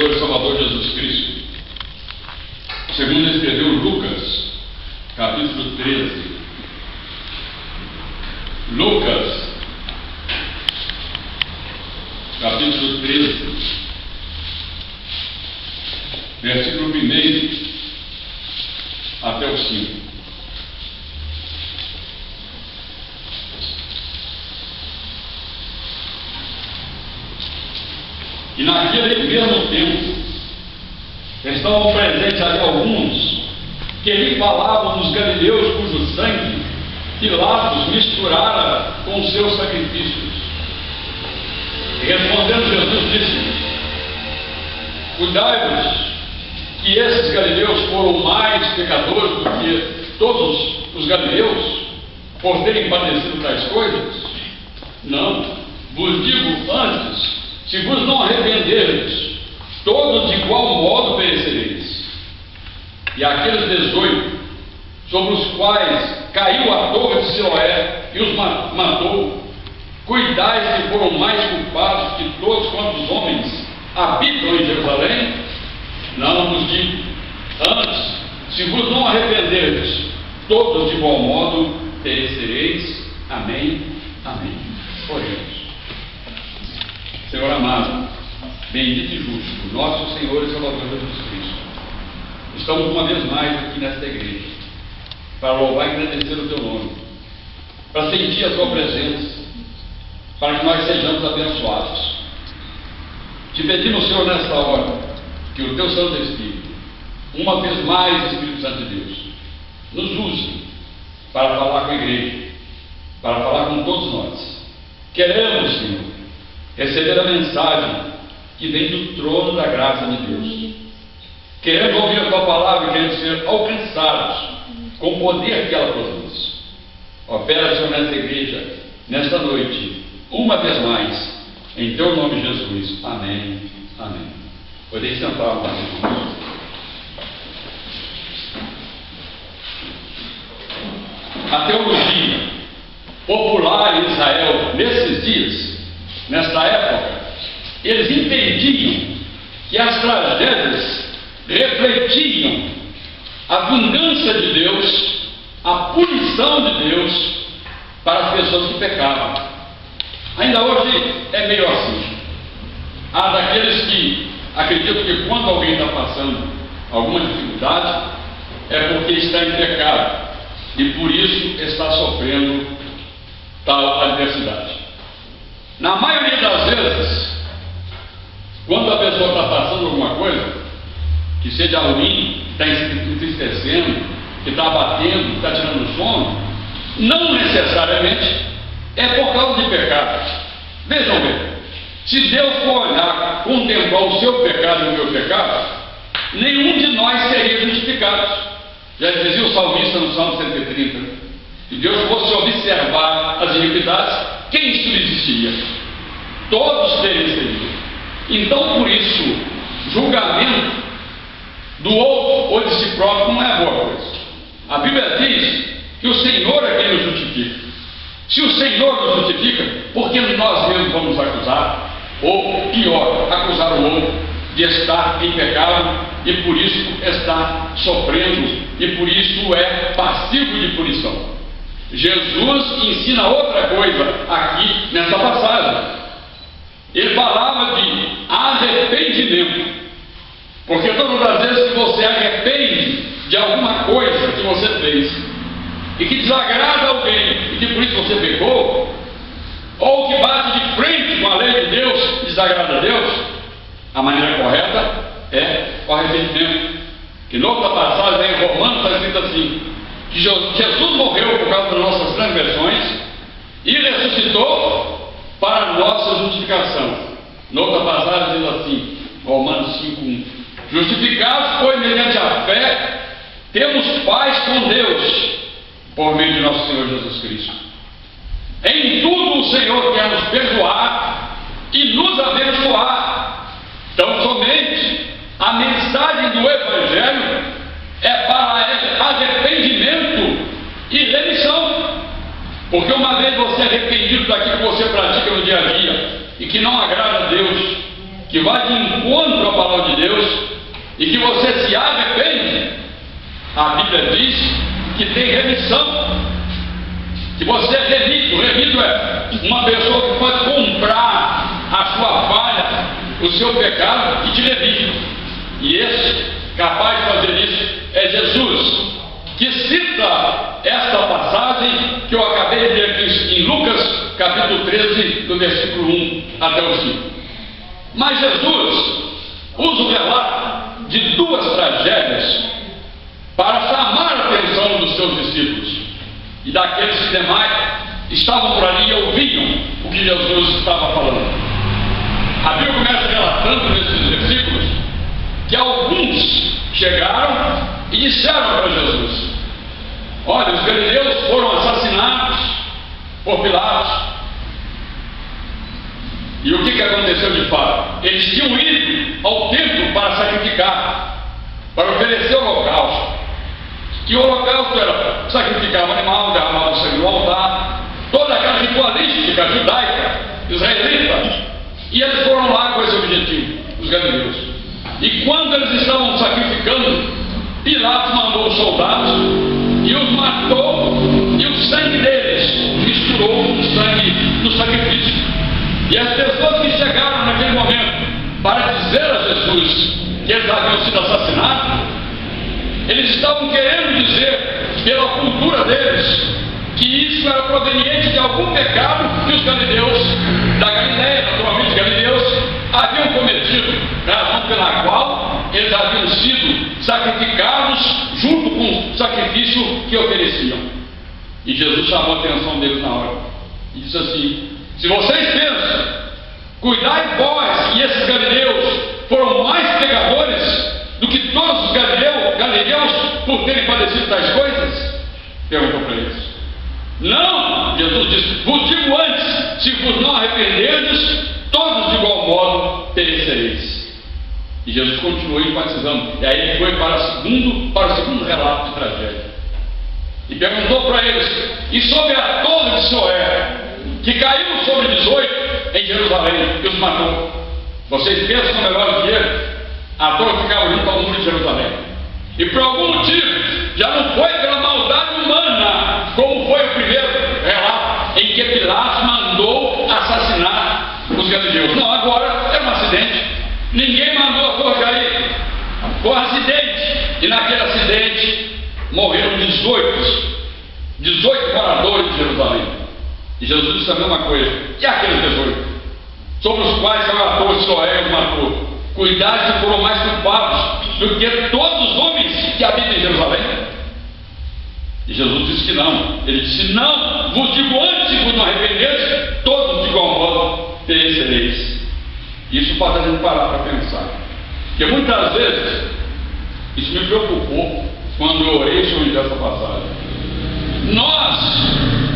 Senhor e Salvador Jesus Cristo, segundo escreveu Lucas, capítulo 13. Lucas, capítulo 13, versículo 1 até o 5. E naquele mesmo tempo estavam presentes ali alguns que lhe falavam dos galileus cujo sangue Pilatos misturara com seus sacrifícios. E respondendo Jesus disse: cuidai-vos que esses galileus foram mais pecadores do que todos os galileus por terem padecido tais coisas? Não, vos digo antes, se vos não arrependerdes, todos de igual modo perecereis. E aqueles 18, sobre os quais caiu a torre de Siloé e os matou, cuidais que foram mais culpados que todos quantos homens habitam em Jerusalém? Não vos digo, antes, se vos não arrependerdes, todos de igual modo perecereis. Amém, amém. Oremos. Senhor amado, bendito e justo, nosso Senhor e Salvador Jesus Cristo, estamos uma vez mais aqui nesta igreja, para louvar e agradecer o Teu nome, para sentir a Tua presença, para que nós sejamos abençoados. Te pedimos, Senhor, nesta hora, que o Teu Santo Espírito, uma vez mais, Espírito Santo de Deus, nos use para falar com a igreja, para falar com todos nós. Queremos, Senhor, receber a mensagem que vem do trono da graça de Deus. Queremos ouvir a Tua palavra e queremos ser alcançados com o poder que ela produz. Opera, Senhor, nesta igreja, nesta noite, uma vez mais, em Teu nome, Jesus. Amém, amém. Podeis sentar, irmãos. A teologia popular em Israel, nesses dias, nesta época, eles entendiam que as tragédias refletiam a vingança de Deus, a punição de Deus para as pessoas que pecavam. Ainda hoje é meio assim. Há daqueles que acreditam que quando alguém está passando alguma dificuldade, é porque está em pecado e por isso está sofrendo tal adversidade. Na maioria das vezes, quando a pessoa está passando alguma coisa que seja ruim, está entristecendo, que está batendo, que está tirando sono, não necessariamente é por causa de pecado. Vejam bem, se Deus for olhar, contemplar o seu pecado e o meu pecado, nenhum de nós seria justificado. Já dizia o salmista no Salmo 130: se Deus fosse observar as iniquidades, quem subsistiria? Todos pereceriam. Então, por isso, julgamento do outro ou de si próprio não é boa coisa. A Bíblia diz que o Senhor é quem nos justifica. Se o Senhor nos justifica, por que nós mesmos vamos acusar? Ou, pior, acusar o outro de estar em pecado e por isso está sofrendo e por isso é passivo de punição. Jesus ensina outra coisa aqui nessa passagem. Ele falava de arrependimento, porque todas as vezes que você arrepende de alguma coisa que você fez e que desagrada alguém e que por isso você pecou, ou que bate de frente com a lei de Deus e desagrada a Deus, a maneira correta é o arrependimento. Que noutra passagem em Romanos está escrito assim: que Jesus morreu por causa das nossas transgressões e ressuscitou para a nossa justificação. Noutra passagem diz assim, Romanos 5:1: justificados, pois, mediante a fé, temos paz com Deus, por meio de nosso Senhor Jesus Cristo. Em tudo o Senhor quer nos perdoar e nos abençoar. Então, somente a mensagem do Evangelho é para arrependimento e remissão. Porque uma vez você arrependido daquilo que você pratica no dia a dia e que não agrada a Deus, que vai de encontro à palavra de e que você se arrepende, a Bíblia diz que tem remissão, que você é remido. Remido é uma pessoa que pode comprar a sua falha, o seu pecado e te remite. E esse, capaz de fazer isso, é Jesus, que cita esta passagem que eu acabei de ler aqui em Lucas, capítulo 13, do versículo 1 até o 5. Mas Jesus usa o relato de duas tragédias para chamar a atenção dos seus discípulos e daqueles que demais estavam por ali e ouviam o que Jesus estava falando. A Bíblia começa relatando nesses versículos que alguns chegaram e disseram para Jesus: olha, os galileus foram assassinados por Pilatos. E o que aconteceu de fato? Eles tinham ido ao templo para sacrificar, para oferecer o holocausto. Que o holocausto era sacrificar um animal, derramar o sangue no altar, toda aquela ritualística judaica, israelita. E eles foram lá com esse objetivo, os galileus. E quando eles estavam sacrificando, Pilatos mandou os soldados e os matou, e o sangue deles misturou com o sangue do sacrifício. E as pessoas que chegaram naquele momento para dizer a Jesus que eles haviam sido assassinados, eles estavam querendo dizer, pela cultura deles, que isso era proveniente de algum pecado que os galileus da Galileia, naturalmente galileus, haviam cometido, razão pela qual eles haviam sido sacrificados junto com o sacrifício que ofereciam. E Jesus chamou a atenção deles na hora e disse assim: se vocês pensam, cuidai vós e esses galileus foram mais pecadores do que todos os galileus por terem padecido tais coisas? Perguntou para eles. Não, Jesus disse, vos digo antes, se vos não arrependerdes, todos de igual modo perecereis. E Jesus continuou enfatizando, e aí ele foi para o segundo relato de tragédia. E perguntou para eles, e sobre a torre de Siloé, que caiu sobre 18 em Jerusalém e os matou, vocês pensam melhor que ele? A torre ficava junto ao muro de Jerusalém. E por algum motivo, já não foi pela maldade humana, como foi o primeiro relato, em que Pilatos mandou assassinar os galileus. Não, agora era um acidente. Ninguém mandou a torre cair. Foi um acidente. E naquele acidente morreram 18 moradores de Jerusalém. E Jesus disse a mesma coisa. E aqueles 18? Sobre os quais caiu a torre de Siloé os matou. Cuidado que foram mais culpados do que todos os homens que habitam em Jerusalém. E Jesus disse que não. Ele disse, não, vos digo antes, se vos não arrependeres, todos de igual modo perecereis. Isso faz a gente parar para pensar. Porque muitas vezes, isso me preocupou quando eu orei sobre essa passagem. Nós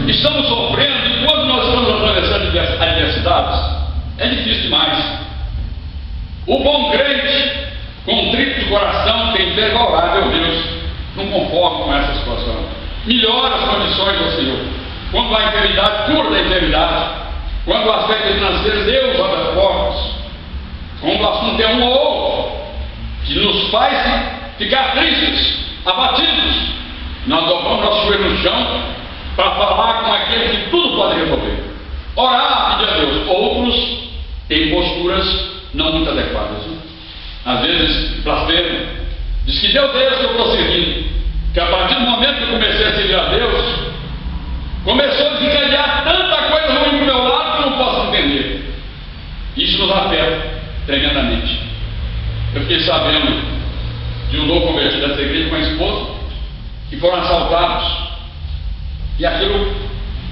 estamos sofrendo, e quando nós estamos atravessando adversidades, é difícil demais. O bom crente, contrito de coração, tem que orar, meu Deus, não conformo com essa situação. Melhora as condições do Senhor. Quando há enfermidade, cura da enfermidade. Quando o aspecto financeiro, Deus abre as portas. Quando o assunto é um ou outro, que nos faz ficar tristes, abatidos, nós dobramos nosso joelho no chão para falar com aquele que tudo pode resolver. Orar, pedir a Deus. Outros têm posturas não muito adequadas, né? Às vezes blasfemo, diz que Deus é esse que eu estou servindo, que a partir do momento que eu comecei a servir a Deus, começou a desencadear tanta coisa ruim do meu lado que eu não posso entender. Isso nos afeta tremendamente. Eu fiquei sabendo de um novo convertido dessa igreja com a esposa, que foram assaltados, e aquilo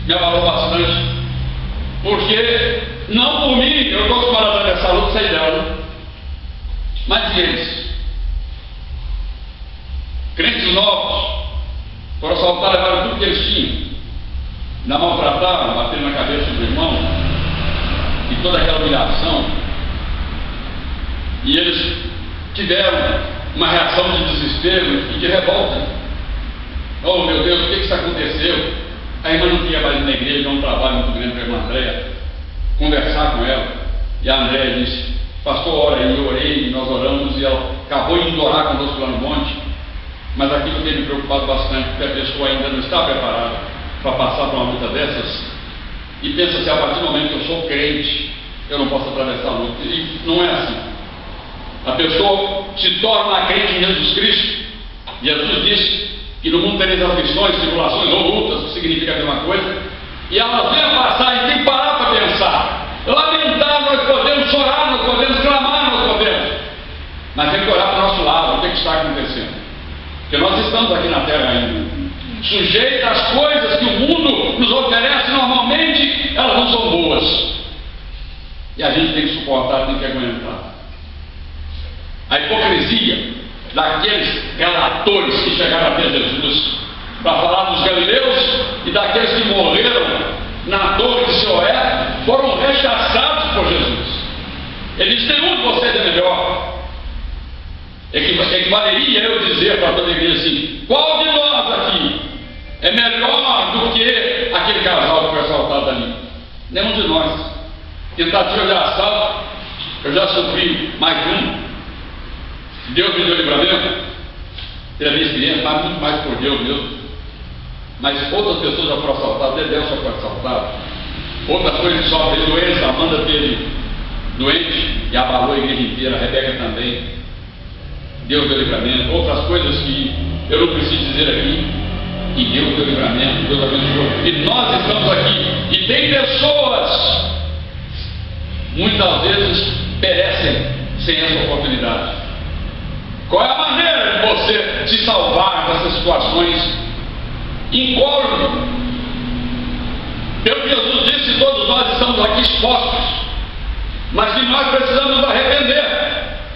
me abalou bastante, porque não por mim, eu estou acostumado a atravessar a luta e sair dela, mas eles, crentes novos, foram assaltar, levaram tudo que eles tinham, ainda maltrataram, bateram na cabeça do irmão, e toda aquela humilhação, e eles tiveram uma reação de desespero e de revolta. Oh meu Deus, o que isso aconteceu? A irmã não tinha mais na igreja, um trabalho muito grande para a irmã Andréia, conversar com ela, e a Andréia disse, pastor, ora aí, eu orei, nós oramos, e ela acabou indo orar orar conosco lá no monte, mas aquilo tem me preocupado bastante, porque a pessoa ainda não está preparada para passar por uma luta dessas, e pensa assim, a partir do momento que eu sou crente, eu não posso atravessar a luta. E não é assim. A pessoa se torna crente em Jesus Cristo. Jesus disse que no mundo tereis aflições, tribulações ou lutas, que significa a mesma coisa, e elas vêm a passar, e tem que parar para pensar. Lamentar nós podemos, chorar nós podemos, clamar nós podemos, mas tem que olhar para o nosso lado, o que está acontecendo. Porque nós estamos aqui na terra ainda, sujeitos às coisas que o mundo nos oferece. Normalmente elas não são boas, e a gente tem que suportar, tem que aguentar. A hipocrisia daqueles relatores que chegaram até Jesus para falar dos galileus e daqueles que morreram na torre de Siloé foram rechaçados por Jesus. Ele disse: nenhum de vocês é melhor. Equivaleria eu dizer para toda a igreja assim: qual de nós aqui é melhor do que aquele casal que foi assaltado ali? Nenhum de nós. Tentativa de assalto, eu já sofri mais de um. Deus me deu livramento, teve a minha experiência, mas muito mais por Deus mesmo. Mas outras pessoas já foram assaltadas, Dedéu já foi assaltado. Outras coisas sofrem doença, Amanda teve doente e abalou a igreja inteira, a Rebeca também. Deus deu livramento. Outras coisas que eu não preciso dizer aqui, e Deus deu livramento, Deus abençoou. E nós estamos aqui, e tem pessoas, muitas vezes, perecem sem essa oportunidade. Qual é a maneira de você se salvar dessas situações incólumes? Pelo que Jesus disse, todos nós estamos aqui expostos, mas que nós precisamos nos arrepender.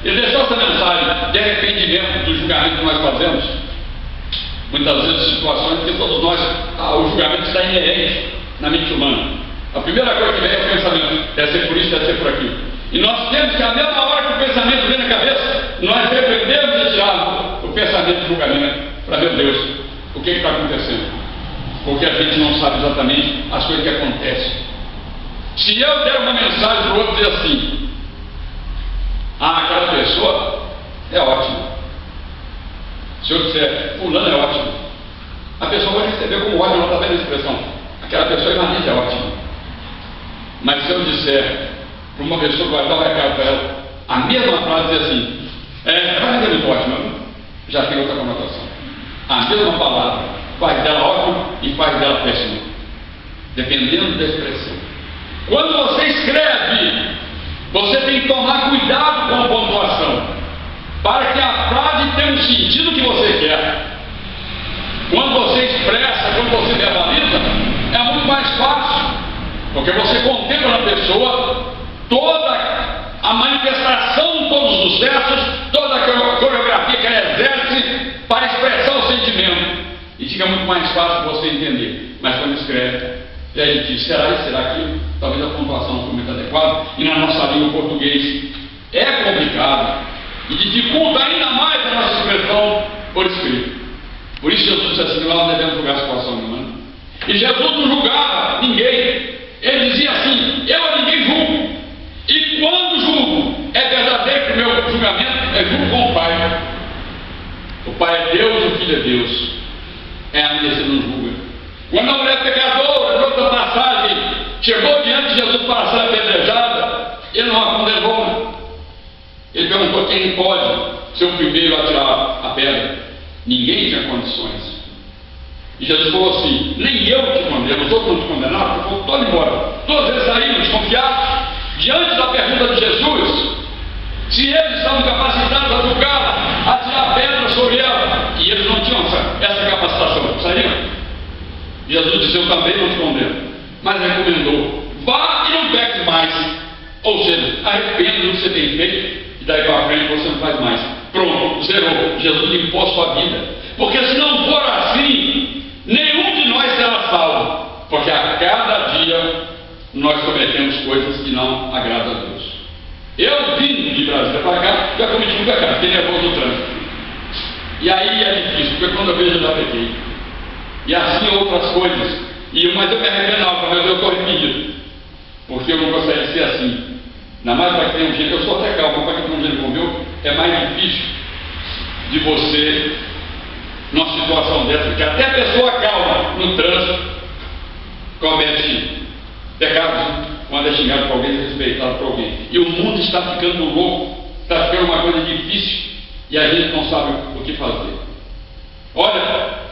Ele deixou essa mensagem de arrependimento do julgamento que nós fazemos. Muitas vezes situações que todos nós, o julgamento está inerente na mente humana. A primeira coisa que vem é o pensamento: deve ser por isso, deve ser por aquilo. E nós temos que, a mesma hora que o pensamento vem na cabeça, nós dependemos de tirar o pensamento de julgamento para ver Deus, o que está acontecendo, porque a gente não sabe exatamente as coisas que acontecem. Se eu der uma mensagem para o outro dizer assim: aquela pessoa é ótima. Se eu disser fulano é ótimo, a pessoa vai receber como ótimo, ela está vendo a expressão, aquela pessoa é ótima. Mas se eu disser para uma pessoa que vai dar um recado para ela, a mesma frase diz assim: vai ser muito ótima, já tem outra conotação. A mesma palavra faz dela ótima e faz dela péssima, dependendo da expressão. Quando você escreve, você tem que tomar cuidado com a pontuação, para que a frase tenha um sentido que você quer. Quando você expressa, quando você verbaliza, é muito mais fácil, porque você contempla na pessoa toda a manifestação, todos os gestos, toda a coreografia que ela exerce para expressar o sentimento, e fica muito mais fácil você entender. Mas quando escreve, e aí diz: será isso, será aquilo? Talvez a pontuação não foi muito adequada, e na nossa língua português é complicado, e dificulta ainda mais a nossa expressão por escrito. Por isso Jesus disse assim: nós não devemos julgar a situação humana. E Jesus não julgava ninguém. Ele dizia assim: eu a ninguém julgo, e quando julgo é verdadeiro, que o meu julgamento é julgo com o Pai. O Pai é Deus, o Filho é Deus. É a minha que não julga. Quando a mulher pecadora, noutra passagem, chegou diante de Jesus para ser apedrejada, ele não a condenou. Ele perguntou: quem pode ser o primeiro a tirar a pedra? Ninguém tinha condições. E Jesus falou assim: nem eu te condeno, os outros não te condenaram, porque foram todos embora. Todos eles saíram desconfiados diante da pergunta de Jesus, se eles estavam capacitados a julgá-la, a tirar pedra sobre ela, e eles não tinham essa capacitação. Saíram. Jesus disse: eu também não te condeno, mas recomendou: vá e não peques mais. Ou seja, arrependa do que você tem feito, e daí para frente você não faz mais. Pronto, zerou. Jesus limpou a sua vida. Porque se não for assim, nenhum de nós será salvo. Porque a cada dia nós cometemos coisas que não agradam a Deus. Eu vim de Brasília para cá, já cometi um pecado, fiquei nervoso no trânsito. E aí é difícil, porque quando eu vejo eu já pequei. E assim outras coisas. Mas eu me arrependo, mas eu estou arrependido. Porque eu não gostaria de ser assim. Ainda mais para que tenha um jeito, eu sou até calmo, para que tenha um jeito como eu, é mais difícil. de você, numa situação dessa, que até a pessoa calma no trânsito comete pecados quando é xingado por alguém, respeitado por alguém. E o mundo está ficando louco, está ficando uma coisa difícil e a gente não sabe o que fazer. Olha,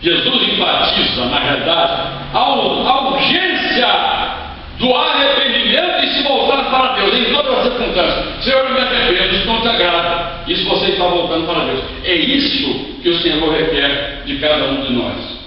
Jesus enfatiza, na realidade, a urgência do arrependimento e se voltar para Deus em todas as circunstâncias. Senhor, eu me arrependo, isso não te agrada, isso você está voltando para Deus. É isso que o Senhor requer de cada um de nós.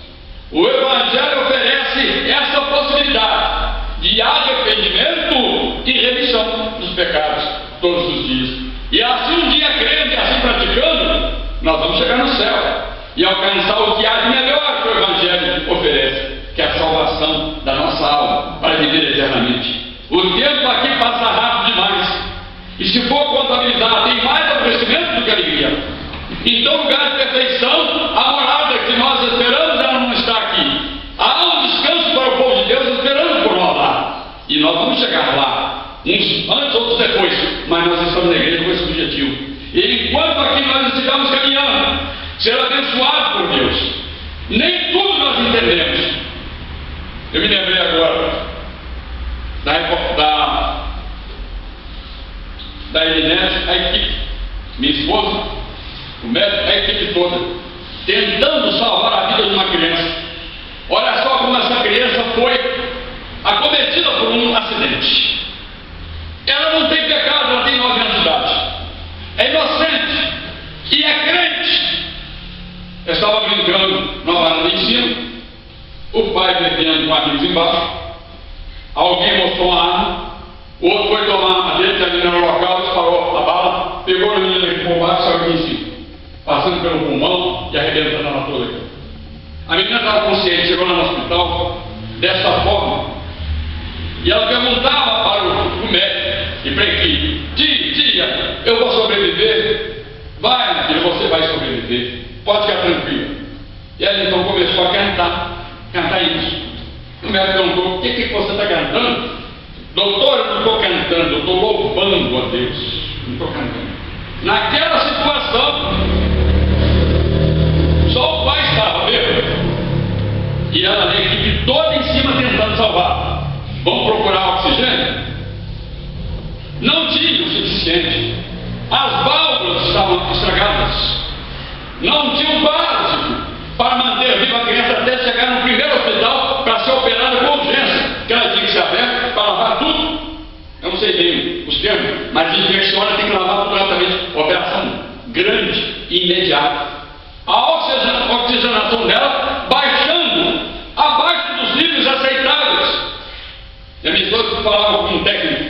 O Evangelho oferece essa possibilidade de arrependimento e remissão dos pecados todos os dias. E assim, um dia crendo e assim praticando, nós vamos chegar no céu e alcançar o que há de melhor que o Evangelho oferece, que é a salvação da nossa alma para viver eternamente. O tempo aqui passa rápido demais, e se for contabilizar, tem mais aborrecimento do que alegria. Então, o lugar de perfeição, a morada que nós esperamos, ela não está aqui. Há um descanso para o povo de Deus esperando por nós lá, e nós vamos chegar lá, uns antes, outros depois, mas nós estamos na igreja com esse objetivo. E enquanto aqui nós estivermos caminhando, ser abençoado por Deus, nem tudo nós entendemos. Eu me lembrei agora da Elinete, a equipe, minha esposa, o médico, a equipe toda, tentando salvar a vida de uma criança. Olha só como essa criança foi acometida por um acidente. Ela não tem pecado, ela tem 9 anos de idade, é inocente e é crente. Eu estava brincando na varanda em cima, o pai bebendo com amigos embaixo, alguém mostrou uma arma, o outro foi tomar a arma dele, que ali no local, disparou a bala, pegou a menina aqui por baixo e saiu aqui em cima, passando pelo pulmão e arrebentando ela toda aqui. A menina estava consciente, chegou no hospital dessa forma, e ela perguntava para o médico e para a equipe: tia, eu vou sobreviver? Vai, minha filha, você vai sobreviver, pode ficar tranquila. E ela então começou a cantar isso. O médico perguntou: o que você está cantando? Doutor, eu não estou cantando, eu estou louvando a Deus, não estou cantando. Naquela situação, só o pai estava vendo, e ela, a equipe toda em cima tentando salvar. Vamos procurar oxigênio? Não tinha o suficiente, as válvulas estavam estragadas, não tinha um básico para manter viva a criança até chegar no primeiro hospital para ser operada com urgência, que ela tinha que ser aberta para lavar tudo. Eu não sei bem os termos, mas infecciona, tem que lavar completamente. Operação grande e imediata. A oxigenação dela baixando abaixo dos níveis aceitáveis. E a minha esposa falava com um técnico: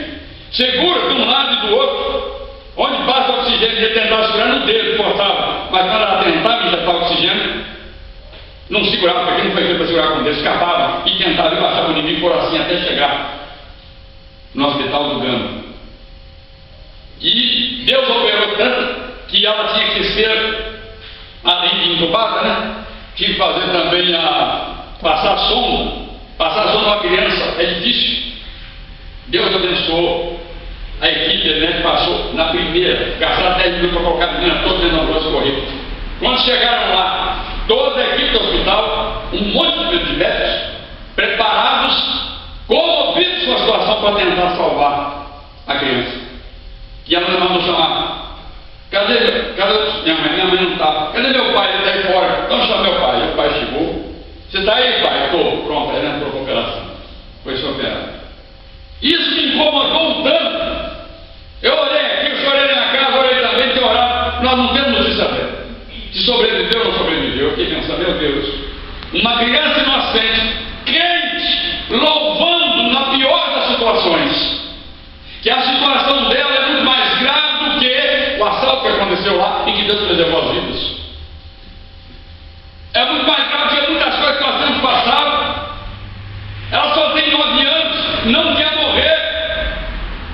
segura de um lado e do outro, onde passa o oxigênio, ele tentava segurar no dedo, cortava, mas quando ela tentava injetar o oxigênio, não segurava, porque não foi feito para segurar com o dedo, escapava e tentava e baixava o inimigo por assim até chegar no hospital do Gama. E Deus operou tanto que ela tinha que ser, além de entubada, né? Tinha que fazer também passar sonda. Passar sonda uma criança é difícil. Deus abençoou a equipe, né? Passou na primeira, gastaram 10 minutos para colocar a menina toda dentro da ambulância corrida. Quando chegaram lá, toda a equipe do hospital, um monte de médicos preparados, comovidos com a situação para tentar salvar a criança. E ela me mandou chamar: cadê minha mãe não está, cadê meu pai? Ele está aí fora, então chama meu pai. E o pai chegou: você está aí, pai? Estou. Pronto, ele entrou para a operação, foi se operar. Isso me incomodou tanto. Eu orei aqui, eu chorei na casa, orei também, tem orado. Nós não temos notícia dela. Se sobreviveu ou não sobreviveu, eu fiquei pensando: meu Deus, uma criança inocente, crente, louvando na pior das situações, que a situação dela é muito mais grave do que o assalto que aconteceu lá e que Deus preservou as vidas. É muito mais grave do que muitas coisas que nós temos passado. Ela só tem 9 anos, não quer morrer,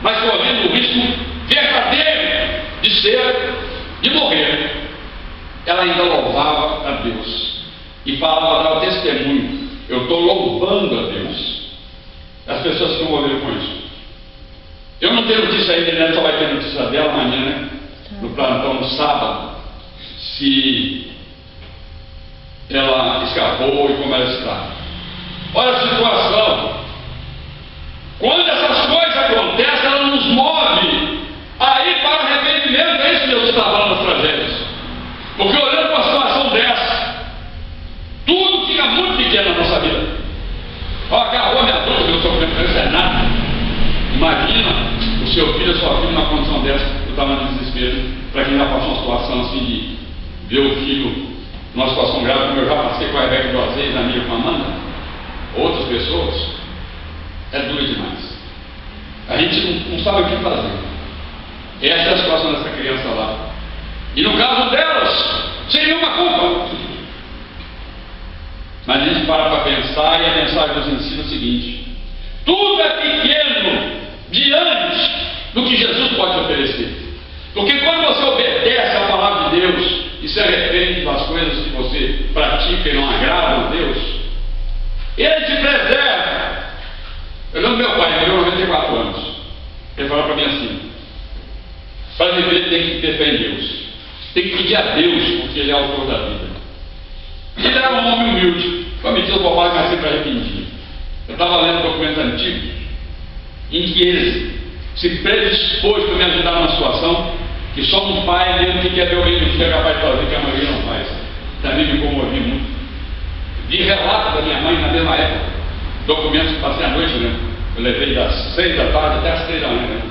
mas correndo o risco verdadeiro de morrer. Ela ainda louvava a Deus e falava, dava testemunho: eu estou louvando a Deus. As pessoas se comoveram com isso. Eu não tenho notícia ainda, né? Só vai ter notícia dela amanhã, né? No plantão, no sábado. se ela escapou e como ela está. Olha a situação. Quando essas coisas acontecem, ela nos move aí para o arrependimento. É isso que Deus está falando nas tragédias. Porque olhando para uma situação dessa, tudo fica muito pequeno na nossa vida. Olha, acabou a minha dor, meu sofrimento, isso é nada. Imagina o seu filho, a sua filha numa condição dessa, eu estava no desespero. Para quem já passou uma situação assim de ver o filho numa situação grave, como eu já passei com a Rebeca duas vezes, a minha com a Amanda, outras pessoas, é duro demais. A gente não sabe o que fazer. Essa é a situação dessa criança lá. E no caso delas, sem nenhuma culpa. Mas a gente para pensar e a mensagem nos ensina o seguinte: tudo é pequeno diante do que Jesus pode oferecer. Porque quando você obedece à palavra de Deus e se arrepende das coisas que você pratica e não agradam a Deus, Ele te preserva. Eu lembro meu pai, ele viveu 94 anos. Ele falou para mim assim: para viver tem que ter fé em Deus, tem que pedir a Deus, porque Ele é o autor da vida. Ele era um homem humilde, cometido bobagem, mas sempre arrependido. Eu estava lendo um documento antigo em que ele se predispôs para me ajudar numa situação que só um pai mesmo que quer ver alguém que é capaz de fazer, que a maioria não faz. Também me comovi muito. Vi relato da minha mãe na mesma época, documentos que passei a noite, né? Eu levei das 6 da tarde até as 3 da manhã, né?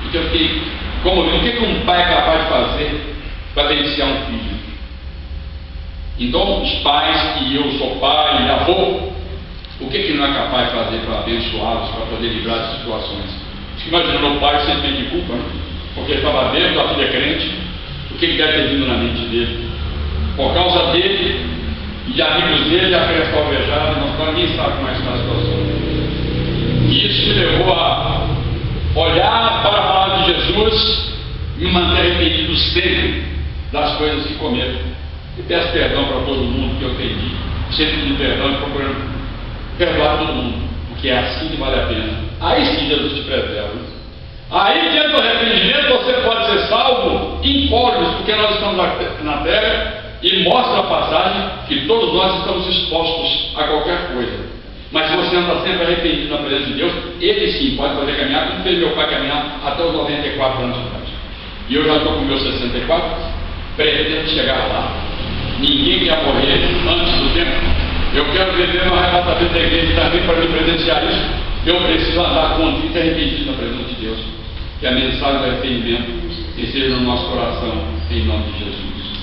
E que eu fiquei comovido. O que um pai é capaz de fazer para beneficiar um filho? Então, os pais, que eu sou pai e avô, o que não é capaz de fazer para abençoá-los, para poder livrar de situações? Imagina, meu pai sempre tem culpa, né? Porque ele estava dentro, a filha é crente. O que deve ter vindo na mente dele? Por causa dele e de amigos dele, a criança alvejada, ninguém sabe como é que está a situação. E isso me levou a olhar para a palavra de Jesus e me manter arrependido sempre das coisas que cometo. E peço perdão para todo mundo que eu ofendi, sempre pedindo perdão e procurando perdoar todo mundo, porque é assim que vale a pena. Aí sim Jesus te preserva. Aí, diante do arrependimento, você pode ser salvo incólumes, porque nós estamos na terra e mostra a passagem que todos nós estamos expostos a qualquer coisa. Mas se você anda sempre arrependido na presença de Deus, Ele sim pode fazer caminhar, como fez meu pai caminhar até os 94 anos de idade. E eu já estou com meus 64, pretendo chegar lá. Ninguém quer morrer antes do tempo. Eu quero viver no arrebatamento da igreja também para me presenciar isso. Eu preciso andar contrito e arrependido na presença de Deus. Que a mensagem do arrependimento esteja no nosso coração, em nome de Jesus.